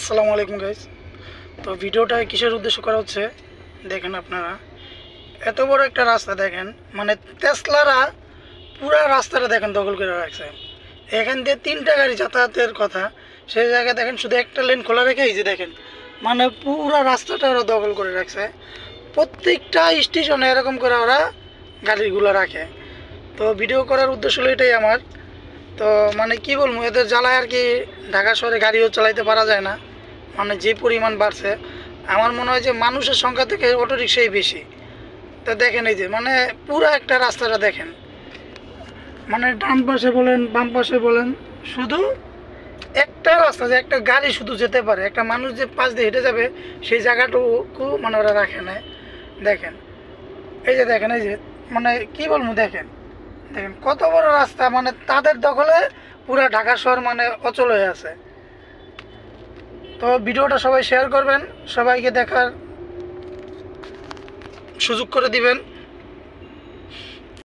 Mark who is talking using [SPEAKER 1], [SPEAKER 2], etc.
[SPEAKER 1] আসসালামু আলাইকুম গাইস। তো ভিডিওটা কিসের উদ্দেশ্য করা হচ্ছে দেখেন আপনারা, এত বড় একটা রাস্তা দেখেন, মানে টেসলারা পুরা রাস্তাটা দেখেন দখল করে রাখছে। এখান দিয়ে 3টা গাড়ি যাতায়াতের কথা, সেই জায়গায় দেখেন শুধু একটা লেন খোলা রেখে এই যে দেখেন, মানে পুরা রাস্তাটা ওরা দখল করে রাখছে। প্রত্যেকটা স্টেশনে এরকম করে ওরা গাড়িগুলো রাখে। তো ভিডিও করার উদ্দেশ্য হলো এটাই আমার। তো মানে কি বলবো, এদের জ্বালায় আর কি ঢাকা শহরে গাড়িও চালাইতে পারা যায় না, মানে যে পরিমাণ বাড়ছে। আমার মনে হয় যে মানুষের সংখ্যা থেকে অটোরিকশাই বেশি। তো দেখেন এই যে মানে পুরো একটা রাস্তাটা দেখেন, মানে ডান পাশে বলেন বাম পাশে বলেন শুধু একটা রাস্তা, যে একটা গাড়ি শুধু যেতে পারে, একটা মানুষ যে পাশ দিয়ে হেঁটে যাবে সেই জায়গাটুকু মানে ওরা রাখে না। দেখেন এই যে দেখেন, এই যে মানে কি বলবো, দেখেন দেখেন কত বড় রাস্তা, মানে তাদের দখলে পুরো ঢাকা শহর মানে অচল হয়ে আছে। তো ভিডিওটা সবাই শেয়ার করবেন, সবাইকে দেখার সুযোগ করে দিবেন।